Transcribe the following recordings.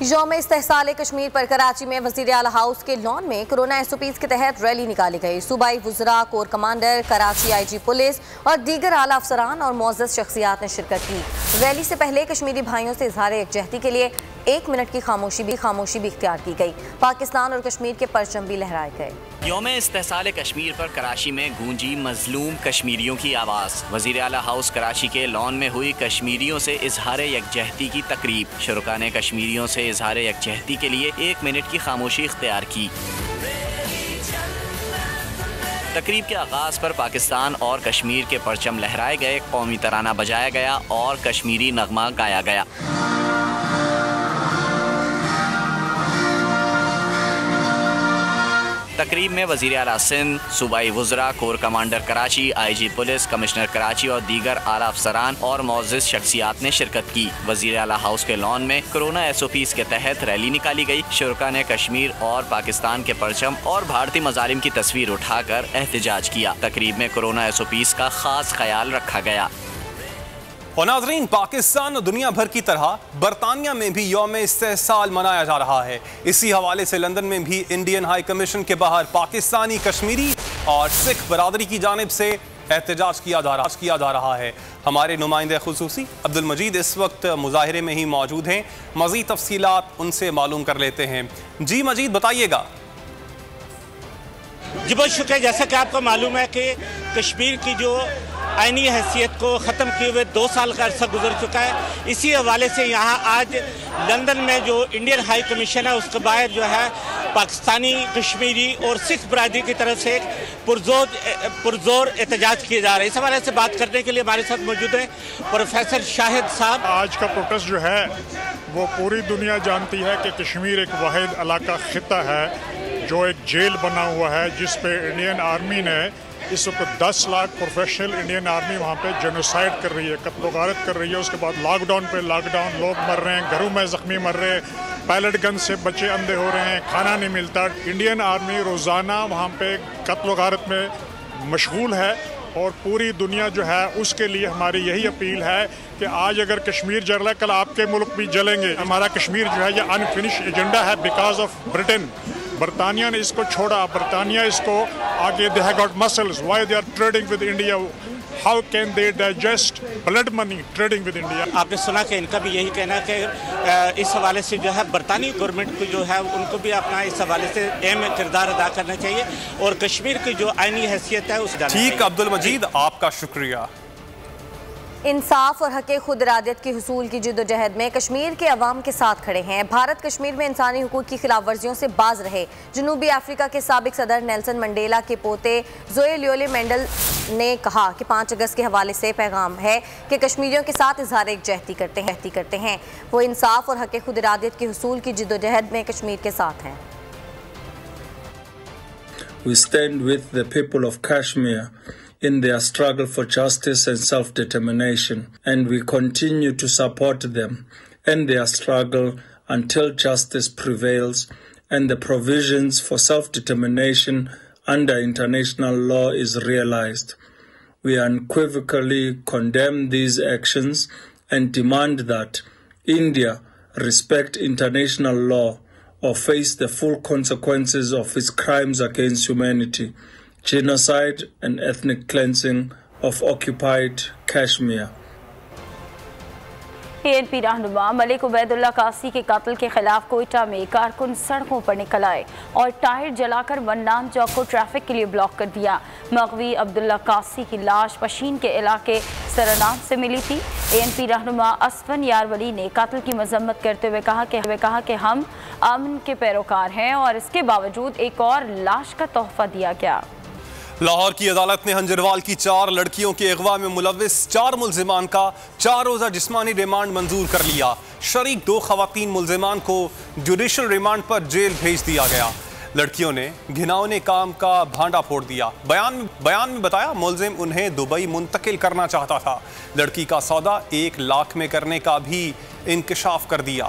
یوم استحصال کشمیر پر کراچی میں وزیر اعلیٰ ہاؤس کے لان میں کورونا SOPs کے تحت ریلی نکالی گئی۔ صوبائی وزراء، corps commander, Karachi IG police اور دیگر اعلیٰ افسران اور معزز شخصیات نے شرکت کی۔ ریلی سے پہلے کشمیری بھائیوں سے اظہار یکجہتی کے لیے 1 منٹ کی خاموشی بھی اختیار کی گئی۔ پاکستان اور کشمیر کے پرچم بھی لہرائے گئے۔ یوم استحصال کشمیر پر کراچی میں گونجی مظلوم کشمیریوں کی آواز۔ وزیر اعلیٰ ہاؤس کراچی کے لان میں ہوئی کشمیریوں سے اظہار یکجہتی کی تقریب۔ شرکاء نے کشمیریوں سے اظہار یکجہتی کے لیے 1 منٹ کی خاموشی اختیار کی۔ تقریب کے آغاز پر پاکستان اور کشمیر کے پرچم لہرائے گئے، قومی ترانہ بجایا گیا اور کشمیری نغمہ گایا گیا۔ تقریب میں وزیر اعلیٰ سندھ، صوبائی وزراء، corps commander Karachi, IG police, commissioner Karachi اور دیگر اعلیٰ افسران اور معزز شخصیات نے شرکت کی۔ وزیر اعلیٰ ہاؤس کے لان میں کورونا SOPs کے تحت ریلی نکالی گئی۔ شرکاء نے کشمیر اور پاکستان کے پرچم اور بھارتی مظالم کی تصویر اٹھا کر احتجاج کیا۔ تقریب میں کورونا SOPs کا خاص خیال رکھا گیا۔ اور ناظرین، پاکستان اور دنیا بھر کی طرح برطانیہ میں بھی یوم استحصال منایا جا رہا ہے۔ اسی حوالے سے لندن میں بھی انڈین ہائی کمیشن کے باہر پاکستانی، کشمیری اور سکھ برادری کی جانب سے احتجاج کیا جا رہا ہے۔ ہمارے نمائندہ خصوصی عبدالمجید اس وقت مظاہرے میں ہی موجود ہیں، مزید تفصیلات ان سے معلوم کر لیتے ہیں۔ جی مجید، بتائیے گا۔ جی بہت شکریہ۔ جیسا کہ آپ کو معلوم ہے کہ کشمیر کی جو آئینی حیثیت کو ختم کیے ہوئے 2 سال کا عرصہ گزر چکا ہے، اسی حوالے سے یہاں آج لندن میں جو انڈین ہائی کمیشن ہے اس کے باہر جو ہے پاکستانی، کشمیری اور سکھ برادری کی طرف سے پرزور احتجاج کیے جا رہے ہیں۔ اس حوالے سے بات کرنے کے لیے ہمارے ساتھ موجود ہیں پروفیسر شاہد صاحب۔ آج کا پروٹیسٹ جو ہے وہ پوری دنیا جانتی ہے کہ کشمیر ایک واحد علاقہ خطہ ہے جو ایک جیل بنا ہوا ہے، جس پہ انڈین آرمی نے اس وقت 10 لاکھ پروفیشنل انڈین آرمی وہاں پہ جینوسائیڈ کر رہی ہے، قتل و غارت کر رہی ہے۔ اس کے بعد لاک ڈاؤن پہ لاک ڈاؤن، لوگ مر رہے ہیں، گھروں میں زخمی مر رہے ہیں، پیلٹ گن سے بچے اندھے ہو رہے ہیں، کھانا نہیں ملتا۔ انڈین آرمی روزانہ وہاں پہ قتل و غارت میں مشغول ہے اور پوری دنیا جو ہے اس کے لیے ہماری یہی اپیل ہے کہ آج اگر کشمیر جل رہا ہے، کل آپ کے ملک بھی جلیں گے۔ ہمارا کشمیر جو ہے یہ انفنش ایجنڈا ہے بیکاز آف برٹن۔ برطانیہ نے اس کو چھوڑا، برطانیہ اس کو آگے they have got muscles, why they are trading with India, how can they digest blood money trading with India۔ آپ نے سنا کہ ان کا بھی یہی کہنا ہے کہ اس حوالے سے جو ہے برطانوی گورنمنٹ کو جو ہے ان کو بھی اپنا اس حوالے سے اہم کردار ادا کرنا چاہیے اور کشمیر کی جو آئینی حیثیت ہے اس جاننا چاہیے۔ ٹھیک عبدالمجید، آپ کا شکریہ۔ انصاف اور حق خود ارادیت کے حصول کی جدوجہد میں کشمیر کے عوام کے ساتھ کھڑے ہیں۔ بھارت کشمیر میں انسانی حقوق کی خلاف ورزیوں سے باز رہے۔ جنوبی افریقہ کے سابق صدر نیلسن منڈیلا کے پوتے زوئے لیولے مینڈل نے کہا کہ 5 اگست کے حوالے سے پیغام ہے کہ کشمیریوں کے ساتھ اظہار یکجہتی کرتے ہیں۔ وہ انصاف اور حق خود ارادیت کے حصول کی جدوجہد میں کشمیر کے ساتھ ہیں۔ We stand with the people of Kashmir in their struggle for justice and self-determination, and we continue to support them in their struggle until justice prevails and the provisions for self-determination under international law is realized. We unequivocally condemn these actions and demand that India respect international law or face the full consequences of its crimes against humanity, genocide and ethnic cleansing of occupied Kashmir۔ PNP رہنما ملک عبید اللہ قاسی کے قتل کے خلاف کوئٹہ میں کارکن سڑکوں پر نکل آئے اور ٹائر جلا کر ونان چوک کو ٹریفک کے لیے بلاک کر دیا۔ مغوی عبداللہ قاسی کی لاش پشین کے علاقے سرنام سے ملی تھی۔ ANP رہنما اسفن یارولی نے قتل کی مذمت کرتے ہوئے کہا کہ ہم امن کے پیروکار ہیں اور اس کے باوجود ایک اور لاش کا تحفہ دیا گیا۔ لاہور کی عدالت نے ہنجروال کی 4 لڑکیوں کے اغوا میں ملوث 4 ملزمان کا 4 روزہ جسمانی ریمانڈ منظور کر لیا۔ شریک 2 خواتین ملزمان کو جوڈیشل ریمانڈ پر جیل بھیج دیا گیا۔ لڑکیوں نے گھناؤنے کام کا بھانڈا پھوڑ دیا۔ بیان میں بتایا ملزم انہیں دبئی منتقل کرنا چاہتا تھا۔ لڑکی کا سودا 1 لاکھ میں کرنے کا بھی انکشاف کر دیا۔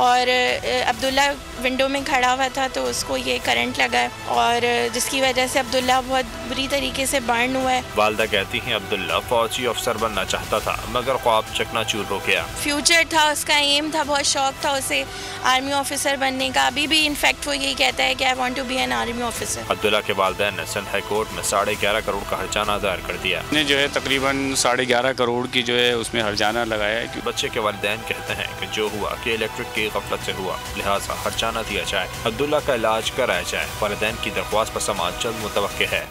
اور عبداللہ ونڈو میں کھڑا ہوا تھا تو اس کو یہ کرنٹ لگا ہے اور جس کی وجہ سے عبداللہ بہت بری طریقے سے برن ہوا ہے۔ والدہ کہتی ہیں عبداللہ فوجی افسر بننا چاہتا تھا مگر خواب چکنا چور ہو گیا۔ فیوچر تھا، اس کا ایم تھا، بہت شوق تھا اسے آرمی آفیسر بننے کا۔ ابھی بھی انفیکٹ وہ یہی کہتا ہے کہ I want to be an army officer. Abdullah کے والدین نے سندھ ہائی کورٹ میں 11.5 کروڑ کا ہرجانہ دائر کر دیا۔ نے جو ہے تقریباً 11.5 کروڑ کی جو ہے اس میں ہرجانہ لگایا ہے۔ بچے کے والدین کہتے ہیں کہ جو ہوا کہ الیکٹرک کی غفلت سے ہوا، لہٰذا ہرجانہ دیا جائے، عبداللہ کا علاج کرایا جائے۔ والدین کی درخواست پر سماعت جلد متوقع ہے۔